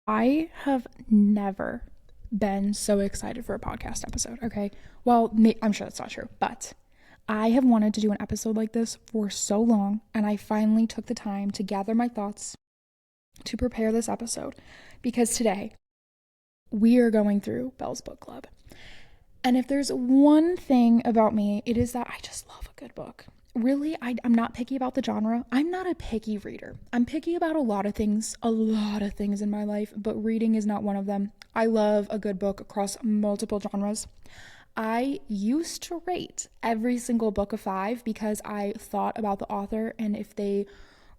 I have never been so excited for a podcast episode, okay? Well, I'm sure that's not true, but I have wanted to do an episode like this for so long, and I finally took the time to gather my thoughts to prepare this episode because today we are going through Belle's book club. And if there's one thing about me, it is that I just love a good book. Really, I'm not picky about the genre. I'm not a picky reader. I'm picky about a lot of things in my life, but reading is not one of them. I love a good book across multiple genres. I used to rate every single book a 5 because I thought about the author, and if they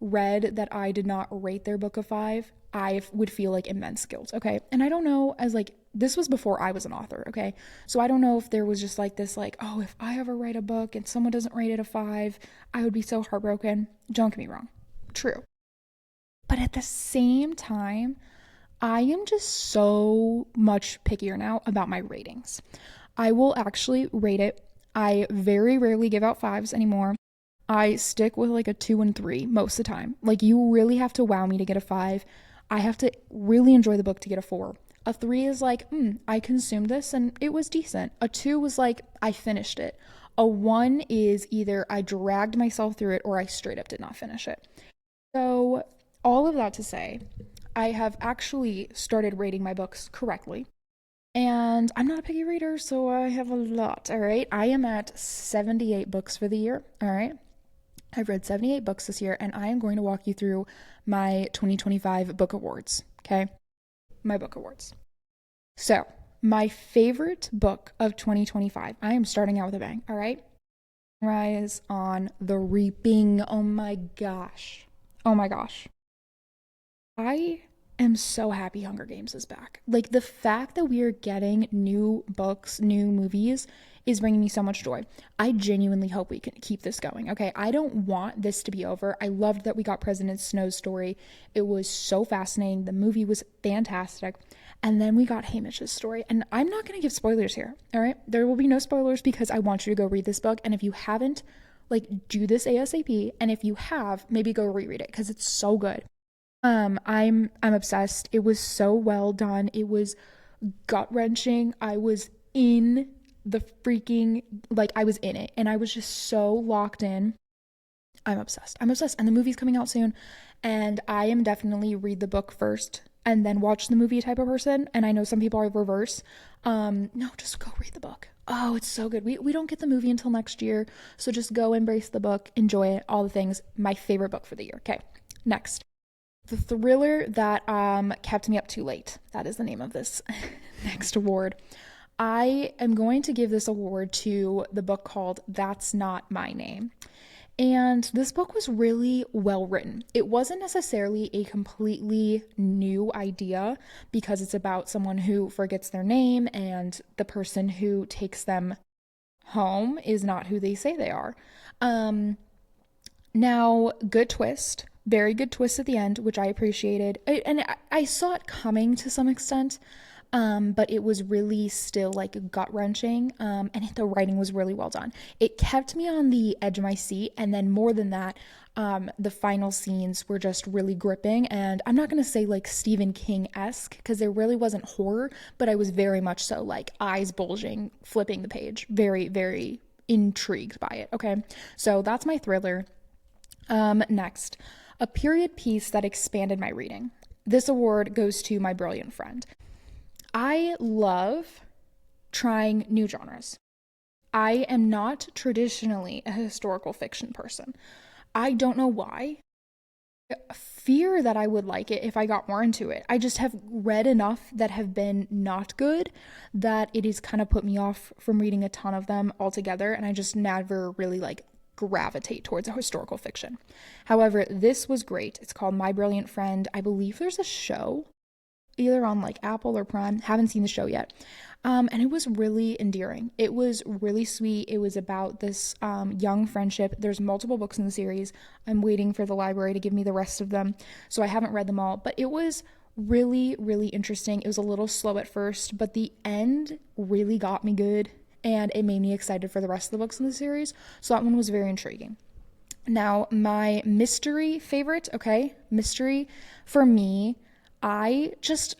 read that I did not rate their book a 5, I would feel like immense guilt, okay? And I don't know, as like, this was before I was an author, okay? So I don't know if there was just like this, like, oh, if I ever write a book and someone doesn't rate it a 5, I would be so heartbroken. Don't get me wrong. True. But at the same time, I am just so much pickier now about my ratings. I will actually rate it. I very rarely give out 5s anymore. I stick with like a 2 and 3 most of the time. Like, you really have to wow me to get a 5. I have to really enjoy the book to get a 4. A 3 is like, I consumed this and it was decent. A 2 was like, I finished it. A 1 is either I dragged myself through it or I straight up did not finish it. So, all of that to say, I have actually started rating my books correctly. And I'm not a picky reader, so I have a lot, all right? I am at 78 books for the year, all right? I've read 78 books this year, and I am going to walk you through my 2025 book awards, okay? My book awards. So, my favorite book of 2025, I am starting out with a bang, all right? Rise on the Reaping. Oh my gosh. Oh my gosh. I am so happy Hunger Games is back. Like, the fact that we are getting new books, new movies is bringing me so much joy. I genuinely hope we can keep this going. Okay, I don't want this to be over. I loved that we got President Snow's story. It was so fascinating. The movie was fantastic. And then we got Hamish's story. And I'm not going to give spoilers here. All right, there will be no spoilers because I want you to go read this book. And if you haven't, like, do this ASAP. And if you have, maybe go reread it because it's so good. I'm obsessed. It was so well done. It was gut-wrenching. I was in the freaking, like, I was in it and I was just so locked in. I'm obsessed. I'm obsessed. And the movie's coming out soon. And I am definitely read the book first and then watch the movie type of person. And I know some people are reverse. No, just go read the book. Oh, it's so good. We don't get the movie until next year. So just go embrace the book, enjoy it, all the things. My favorite book for the year. Okay, next. The thriller that kept me up too late. That is the name of this next award. I am going to give this award to the book called That's Not My Name. And this book was really well written. It wasn't necessarily a completely new idea because it's about someone who forgets their name and the person who takes them home is not who they say they are. Um, Now, good twist, very good twist at the end, which I appreciated. And I saw it coming to some extent, but it was really still like gut wrenching. And the writing was really well done. It kept me on the edge of my seat. And then more than that, the final scenes were just really gripping. And I'm not going to say like Stephen King esque because there really wasn't horror, but I was very much so like eyes bulging, flipping the page. Very, very intrigued by it. Okay. So that's my thriller. Next, a period piece that expanded my reading. This award goes to my brilliant friend. I love trying new genres. I am not traditionally a historical fiction person. I don't know why. Fear that I would like it if I got more into it. I just have read enough that have been not good that it has kind of put me off from reading a ton of them altogether, and I just never really like gravitate towards a historical fiction. However, this was great. It's called My Brilliant Friend. I believe there's a show either on like Apple or Prime. Haven't seen the show yet. And it was really endearing. It was really sweet. It was about this young friendship. There's multiple books in the series. I'm waiting for the library to give me the rest of them, so I haven't read them all. But it was really, really interesting. It was a little slow at first, but the end really got me good, and it made me excited for the rest of the books in the series. So that one was very intriguing. Now, my mystery favorite, okay, mystery for me, I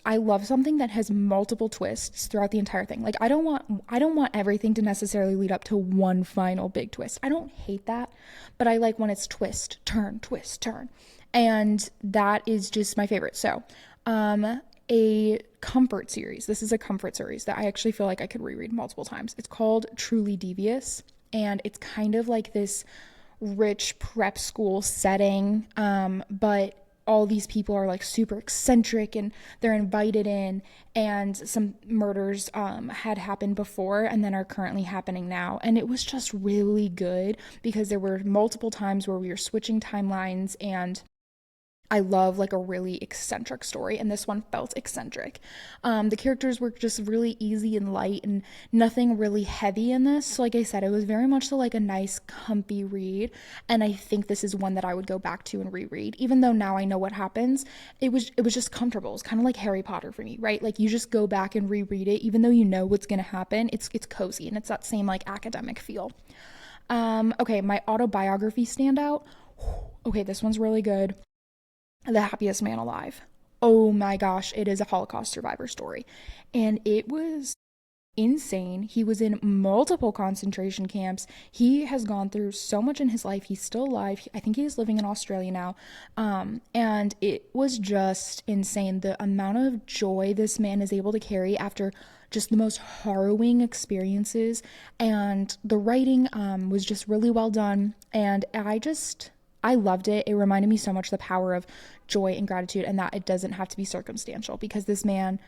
love something that has multiple twists throughout the entire thing. Like I don't want everything to necessarily lead up to one final big twist. I don't hate that, but I like when it's twist, turn, twist, turn. And that is just my favorite. So, a comfort series. This is a comfort series that I actually feel like I could reread multiple times. It's called Truly Devious, and it's kind of like this rich prep school setting, but all these people are like super eccentric and they're invited in, and some murders had happened before and then are currently happening now. And it was just really good because there were multiple times where we were switching timelines, and I love like a really eccentric story, and this one felt eccentric. The characters were just really easy and light and nothing really heavy in this. So like I said, it was very much so like a nice comfy read, and I think this is one that I would go back to and reread. Even though now I know what happens, it was just comfortable. It's kind of like Harry Potter for me, right? Like you just go back and reread it even though you know what's going to happen. It's cozy, and it's that same like academic feel. Okay, my autobiography standout. Okay, this one's really good. The Happiest Man Alive. Oh my gosh, it is a Holocaust survivor story. And it was insane. He was in multiple concentration camps. He has gone through so much in his life. He's still alive. I think he's living in Australia now. And it was just insane. The amount of joy this man is able to carry after just the most harrowing experiences. And the writing was just really well done. And I loved it. It reminded me so much the power of joy and gratitude, and that it doesn't have to be circumstantial, because this man,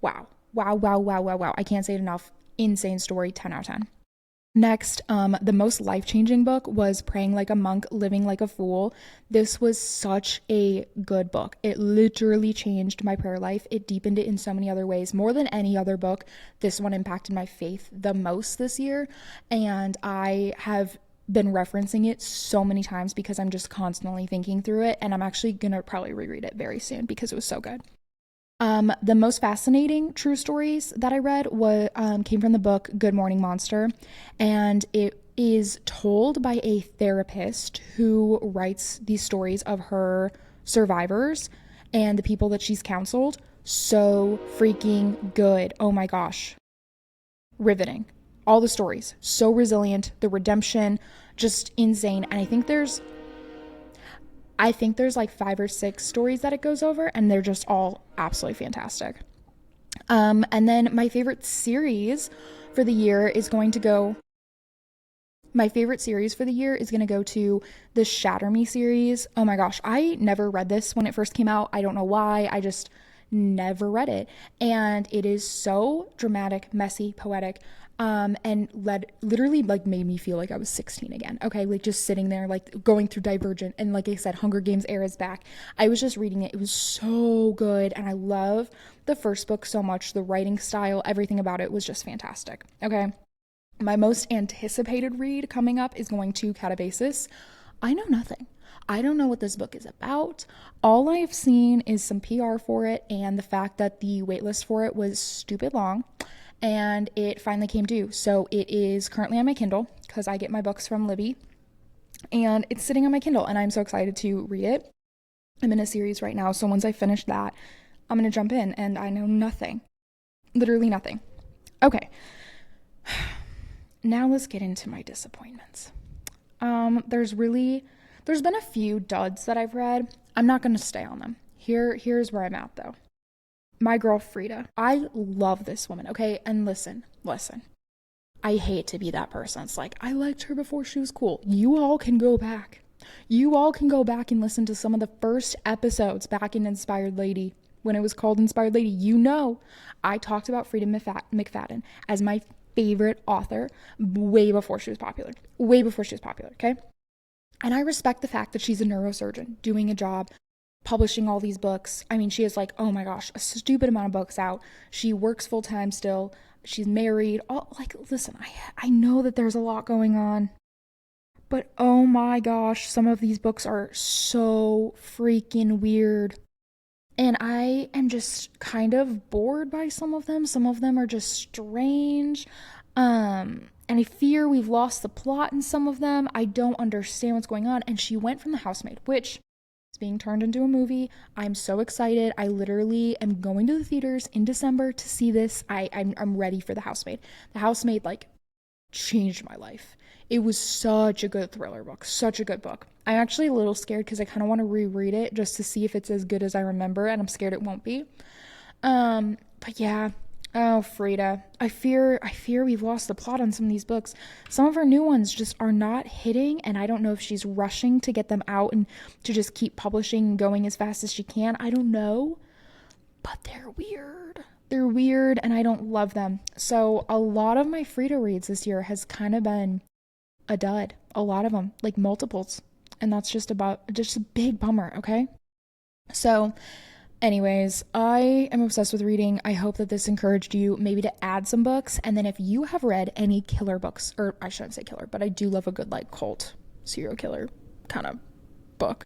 wow. I can't say it enough. Insane story, 10 out of 10. Next, the most life-changing book was Praying Like a Monk, Living Like a Fool. This was such a good book. It literally changed my prayer life. It deepened it in so many other ways. More than any other book, this one impacted my faith the most this year, and I have been referencing it so many times because I'm just constantly thinking through it, and I'm actually gonna probably reread it very soon because it was so good. The most fascinating true stories that I read came from the book Good Morning Monster, and it is told by a therapist who writes these stories of her survivors and the people that she's counseled. So freaking good. Oh my gosh. Riveting. All the stories, so resilient, the redemption, just insane. And I think there's like 5 or 6 stories that it goes over, and they're just all absolutely fantastic. And then my favorite series for the year is going to go to the Shatter Me series. Oh my gosh, I never read this when it first came out. I don't know why. I just never read it. And it is so dramatic, messy, poetic. And literally like made me feel like I was 16 again. Okay, like just sitting there, like going through Divergent, and like I said, Hunger Games era is back. I was just reading it. It was so good, and I love the first book so much. The writing style, everything about it was just fantastic. Okay, my most anticipated read coming up is going to Catabasis. I know nothing. I don't know what this book is about. All I've seen is some PR for it, and the fact that the waitlist for it was stupid long. And it finally came due. So it is currently on my Kindle because I get my books from Libby. And it's sitting on my Kindle, and I'm so excited to read it. I'm in a series right now, so once I finish that, I'm going to jump in, and I know nothing. Literally nothing. Okay. Now let's get into my disappointments. There's been a few duds that I've read. I'm not going to stay on them. Here's where I'm at, though. My girl Frida. I love this woman, okay? And listen. I hate to be that person. It's like, I liked her before she was cool. You all can go back. And listen to some of the first episodes back in Inspired Lady, when it was called Inspired Lady. You know, I talked about Frida McFadden as my favorite author way before she was popular, okay? And I respect the fact that she's a neurosurgeon doing a job, publishing all these books. I mean, she has like, oh my gosh, a stupid amount of books out. She works full time still. She's married. Listen, I know that there's a lot going on, but oh my gosh, some of these books are so freaking weird. And I am just kind of bored by some of them. Some of them are just strange. And I fear we've lost the plot in some of them. I don't understand what's going on. And she went from The Housemaid, which, being turned into a movie. I'm so excited. I literally am going to the theaters in December to see this. I'm ready for The Housemaid. The Housemaid, like, changed my life. It was such a good thriller book, such a good book. I'm actually a little scared because I kind of want to reread it just to see if it's as good as I remember, and I'm scared it won't be. But yeah. Oh, Frida. I fear we've lost the plot on some of these books. Some of her new ones just are not hitting, and I don't know if she's rushing to get them out and to just keep publishing and going as fast as she can. I don't know. But they're weird. They're weird, and I don't love them. So a lot of my Frida reads this year has kind of been a dud. A lot of them, like multiples. And that's just a big bummer, okay? So anyways, I am obsessed with reading. I hope that this encouraged you maybe to add some books. And then if you have read any killer books, or I shouldn't say killer, but I do love a good, like, cult serial killer kind of book.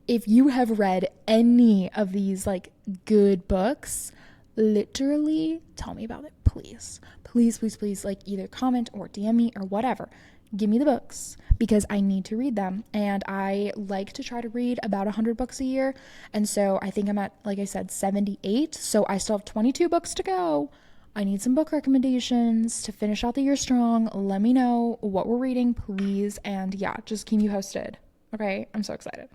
If you have read any of these, like, good books, literally tell me about it, please. Please, please, please, like, either comment or DM me or whatever. Give me the books because I need to read them, and I like to try to read about 100 books a year, and so I think I'm at, like I said, 78, so I still have 22 books to go. I need some book recommendations to finish out the year strong. Let me know what we're reading, please, and yeah, just keep me posted. Okay, I'm so excited.